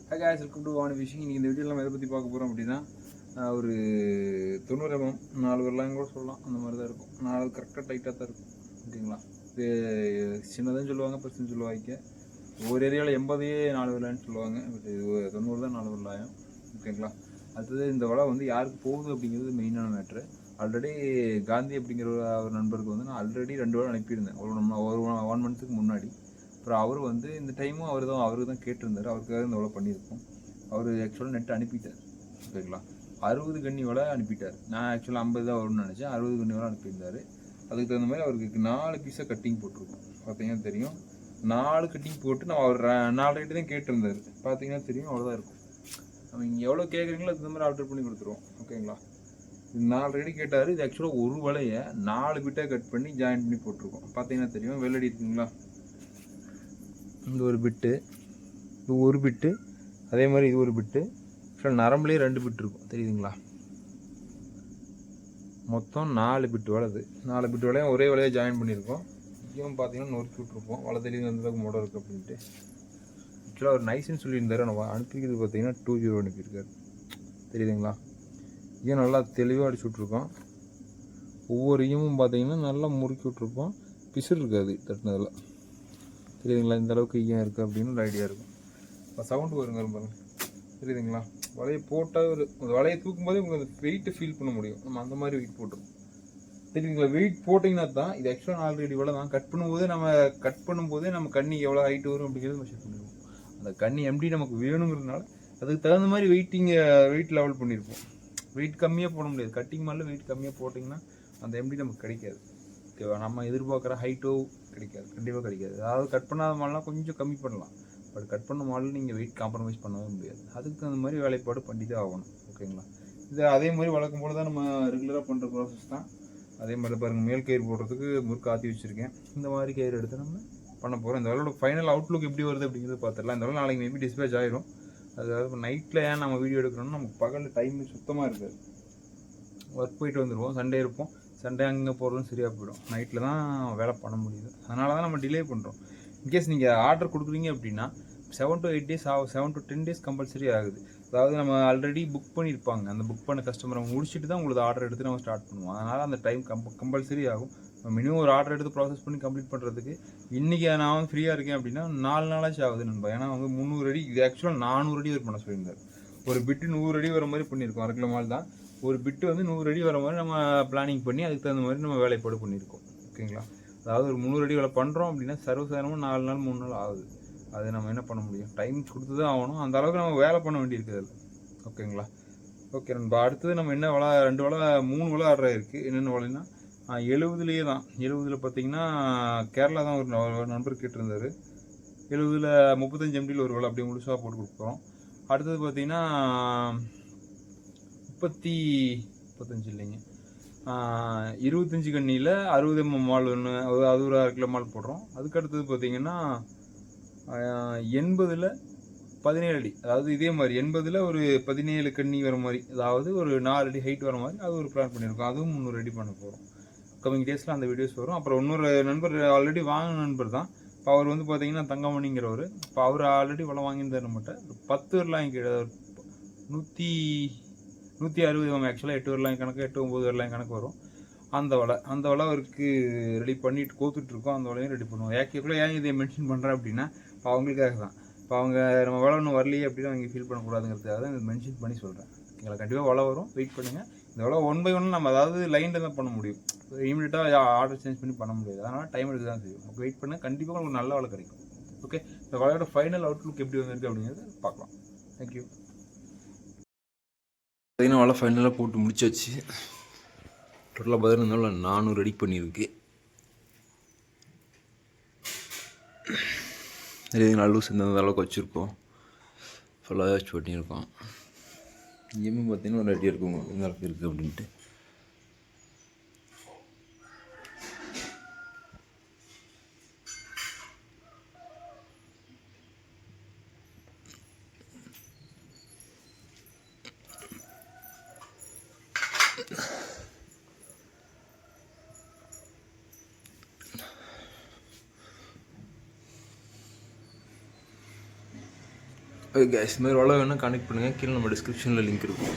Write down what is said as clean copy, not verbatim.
Hi guys, welcome to Vani fishing. இன்றைக்கி இந்த வீடியோவில் நம்ம எதை பற்றி பார்க்க போகிறோம் அப்படின்னா, ஒரு 90 mm 4 வரலாம் கூட சொல்லலாம். அந்த மாதிரி தான் இருக்கும். 4 கரெக்டாக டைட்டாக தான் இருக்கும். ஓகேங்களா? இது சின்னதுன்னு சொல்லுவாங்க, பெருசுன்னு சொல்லுவாங்க. ஒவ்வொரு ஏரியாவில் 80 4 வரலான்னு சொல்லுவாங்க. பட் இது 90 தான் 4 வரலாயம். ஓகேங்களா? அடுத்தது இந்த வலை வந்து யாருக்கு போகுது அப்படிங்கிறது மெயினான மேட்ரு. ஆல்ரெடி காந்தி அப்படிங்கிற ஒரு நண்பருக்கு வந்து நான் ஆல்ரெடி 2 வலை அனுப்பியிருந்தேன். ஒரு 1 மந்த்துக்கு முன்னாடி. அப்புறம் அவர் வந்து இந்த டைமும் அவருக்கு தான் கேட்டிருந்தார். அவருக்காக இந்த வலை பண்ணியிருக்கோம். அவர் ஆக்சுவலாக நெட் அனுப்பிட்டார். ஓகேங்களா? 60 கன்னி வலை அனுப்பிட்டார். நான் ஆக்சுவலாக 50 தான் வரும்னு நினச்சேன். 60 கன்னி வலை அனுப்பியிருந்தார். அதுக்கு தகுந்த மாதிரி அவருக்கு 4 பீஸாக கட்டிங் போட்டிருக்கோம். பார்த்தீங்கன்னா தெரியும். 4 கட்டிங் போட்டு நான் அவர் 4 ரேட்டு தான் கேட்டிருந்தார். பார்த்தீங்கன்னா தெரியும், அவ்வளோதான் இருக்கும். நம்ம இங்கே எவ்வளோ கேட்குறீங்களோ அதுக்கு மாதிரி ஆர்டர் பண்ணி கொடுத்துருவோம். ஓகேங்களா? 4 ரேடி கேட்டார். இது ஆக்சுவலாக ஒரு வலையை 4 பிட்டாக கட் பண்ணி ஜாயின் பண்ணி போட்டிருக்கோம். பார்த்தீங்கன்னா தெரியும், வெள்ளடி இருக்குங்களா? இந்த ஒரு பிட்டு, இது ஒரு பிட்டு, அதே மாதிரி இது ஒரு பிட்டு. நரம்புலேயே 2 பிட்டு இருக்கும், தெரியுதுங்களா? மொத்தம் 4 பிட்டு வளது. 4 பிட்டு வலையும் ஒரே வலையாக ஜாயின் பண்ணியிருக்கோம். இங்கேயும் பார்த்தீங்கன்னா நொறுக்கி விட்ருப்போம். வலை தெரியுது அந்தளவுக்கு மோடம் இருக்குது அப்படின்ட்டு. ஆக்சுவலாக ஒரு நைஸ்ன்னு சொல்லியிருந்தாரு. நம்ம அனுப்பிக்கிறது பார்த்தீங்கன்னா 20 அனுப்பியிருக்காரு. தெரியுதுங்களா? இங்கேயும் நல்லா தெளிவாக அடிச்சு விட்ருக்கோம். ஒவ்வொரு ஈயமும் பார்த்தீங்கன்னா நல்லா முறுக்கி விட்ருப்போம். பிசுறு இருக்காது தட்டினதில். தெரியுதுங்களா? இந்த அளவுக்கு ஈயம் இருக்குது அப்படின்னு ஒரு ஐடியா இருக்கும். இப்போ சவுண்டு வருங்க பாருங்க. தெரியுதுங்களா? வலையை போட்டால் ஒரு வலையை தூக்கும்போதே உங்களுக்கு அந்த வெயிட்டை ஃபீல் பண்ண முடியும். நம்ம அந்த மாதிரி வெயிட் போட்டுருவோம். தெரியுதுங்களா? வெயிட் போட்டிங்கன்னா தான் இது ஆக்சுவலாக ஆல்ரெடி வலை தான். கட் பண்ணும்போதே நம்ம கண்ணி எவ்வளோ ஹைட்டு வரும் அப்படிங்கிறது மெஷர் பண்ணிடுவோம். அந்த கண்ணி எப்படி நமக்கு வேணுங்கிறதுனால அதுக்கு தகுந்த மாதிரி வெயிட் லெவல் பண்ணியிருப்போம். வெயிட் கம்மியாக போட முடியாது. கட்டிங் மாதிரில வெயிட் கம்மியாக போட்டிங்கன்னா அந்த எம்டி நமக்கு கிடைக்காது. ஓகேவா? நம்ம எதிர்பார்க்குற ஹைட்டோ கிடைக்காது, கண்டிப்பாக கிடைக்காது. அதாவது கட் பண்ணாத மாடலாம் கொஞ்சம் கம்மி பண்ணலாம். பட் கட் பண்ண மாடல் நீங்கள் வெயிட் காம்ப்ரமைஸ் பண்ணவே முடியாது. அதுக்கு அந்த மாதிரி வேலைப்பாடு பண்ணி தான் ஆகணும். ஓகேங்களா? இது அதே மாதிரி வழக்கம் போல தான் நம்ம ரெகுலராக பண்ணுற ப்ராசஸ் தான். அதே மாதிரி பாருங்கள், மேல் கயிறு போடுறதுக்கு முறுக்கு ஆற்றி வச்சுருக்கேன். இந்த மாதிரி கயிறு எடுத்து நம்ம பண்ண போகிறோம். இந்த வேலையோட ஃபைனல் அவுட்லுக் எப்படி வருது அப்படிங்கிறது பார்த்துடலாம். இந்த வேலை நாளைக்கு மேபி டிஸ்பேச் ஆகிடும். அதாவது நைட்டில் ஏன் நம்ம வீடியோ எடுக்கணும்னா நமக்கு பகலில் டைம் சுத்தமாக இருக்காது. ஒர்க் போயிட்டு வந்துடுவோம். சண்டே இருப்போம். சண்டே அங்கே போகிறதும் சரியாக போயிடும். நைட்டில் தான் வேலை பண்ண முடியுது. அதனால தான் நம்ம டிலே பண்ணுறோம். இன்கேஸ் நீங்கள் ஆர்டர் கொடுக்குறீங்க அப்படின்னா 7 to 8 days ஆகும். 7 to 10 days கம்பல்சரி ஆகுது. அதாவது நம்ம ஆல்ரெடி புக் பண்ணியிருப்பாங்க. அந்த புக் பண்ண கஸ்டமரை முடிச்சுட்டு தான் உங்களுக்கு ஆர்டர் எடுத்து நம்ம ஸ்டார்ட் பண்ணுவோம். அதனால் அந்த டைம் கம்பல்சரி ஆகும். மினிமம் ஒரு ஆர்டர் எடுத்து ப்ராசஸ் பண்ணி கம்ப்ளீட் பண்ணுறதுக்கு இன்றைக்கி நான் வந்து ஃப்ரீயாக இருக்கேன் அப்படின்னா 4 நாளாச்சும் ஆகுது நண்பா. ஏன்னா வந்து 300 அடி, இது ஆக்சுவலாக 400 அடி வரை பண்ண சொல்லியிருந்தார். ஒரு பிட்டு 100 அடி வர மாதிரி பண்ணியிருக்கோம். 1 கிலோ மால் தான். ஒரு பிட்டு வந்து 100 அடி வர மாதிரி நம்ம பிளானிங் பண்ணி அதுக்கு தகுந்த மாதிரி நம்ம வேலைப்பாடு பண்ணியிருக்கோம். ஓகேங்களா? அதாவது ஒரு 300 அடி வேலை பண்ணுறோம் அப்படின்னா சர்வசாதாரணமாக 4 நாள் 3 நாள் ஆகுது. அது நம்ம என்ன பண்ண முடியும்? டைம் கொடுத்து தான் ஆகணும். அந்த அளவுக்கு நம்ம வேலை பண்ண வேண்டியிருக்குது அதில். ஓகேங்களா? ஓகே நண்பா. அடுத்தது நம்ம என்ன வலை, 2 வலை 3 வலை ஆர்டர் ஆகிருக்கு. என்னென்ன வலைன்னா 70லேயே தான். 70ல் பார்த்தீங்கன்னா கேரளா தான் ஒரு நண்பர் கேட்டிருந்தார். 70ல் 35 MDயில் ஒரு வலை அப்படியே முழுசாக போட்டு கொடுக்குறோம். அடுத்தது பார்த்தீங்கன்னா 35 இல்லைங்க, 25 கண்ணியில் 60 mm மால் ஒன்று, அது ஒரு 1/2 கிலோ மால் போடுறோம். அதுக்கு அடுத்தது பார்த்தீங்கன்னா 80ல் 17 அடி, அதாவது இதே மாதிரி 80ல் ஒரு 17 கண்ணி வர மாதிரி, அதாவது ஒரு 4 அடி ஹைட் வர மாதிரி அது ஒரு பிளான் பண்ணியிருக்கோம். அதுவும் 300 அடி பண்ண போகிறோம். கம்மிங் டேஸில் அந்த வீடியோஸ் வரும். அப்புறம் இன்னொரு நண்பர் ஆல்ரெடி வாங்கின நண்பர் தான். இப்போ அவர் வந்து பார்த்தீங்கன்னா தங்கமணிங்கிறவர். இப்போ அவர் ஆல்ரெடி வலை வாங்கியிருந்தார் நம்மகிட்ட. 10 வரலாம் கீழே 160 ஆக்சுவலாக 8 வரலாம் கணக்கு, 8 9 வரலாம் கணக்கு வரும். அந்த வலை அவருக்கு ரெடி பண்ணிட்டு கோத்துட்ருக்கோம். அந்த வலையும் ரெடி பண்ணுவோம். ஆக்சுவலாக ஏன் இதை மென்ஷன் பண்ணுறேன் அப்படின்னா, இப்போ அவங்களுக்காக தான். இப்போ அவங்க நம்ம வலை ஒன்றும் வரலையே அப்படின்னு அவங்க ஃபீல் பண்ணக்கூடாதுங்கிறதுக்காக தான் இதை மென்ஷன் பண்ணி சொல்கிறேன். எங்களை கண்டிப்பாக வலை வரும், வெயிட் பண்ணுங்கள். இந்த வலை 1 by 1 நம்ம அதாவது லைனில் தான் பண்ண முடியும். இமீடியட்டாக ஆர்டர் சேஞ்ச் பண்ணி பண்ண முடியாது. அதனால் டைம் எடுத்து தான் செய்யும். உங்களுக்கு வெயிட் பண்ணால் கண்டிப்பாக உங்களுக்கு நல்ல வலை கிடைக்கும். ஓகே, இந்த வலையோட ஃபைனல் அவுட்லுக் எப்படி வந்திருக்கு அப்படிங்கிறது பார்க்கலாம். தேங்க்யூ. பார்த்தீங்கன்னா வலை ஃபைனலாக போட்டு முடிச்சாச்சு. டோட்டலாக பார்த்தீங்கன்னா 400 அடி பண்ணியிருக்கு. தெரியுதுங்களா? லூஸ் இந்த அளவுக்கு வச்சுருக்கோம். ஃபுல்லாக வச்சு பண்ணியிருக்கோம். இங்கேயுமே பார்த்தீங்கன்னா ஒரு அடி இருக்குங்க, எந்த அளவுக்கு இருக்குது அப்படின்ட்டு. ஓகே கேஸ், இது மாதிரி வலை வேணால் கனெக்ட் பண்ணுங்கள். கீழே நம்ம டிஸ்கிரிப்ஷனில் லிங்க் இருக்கும்.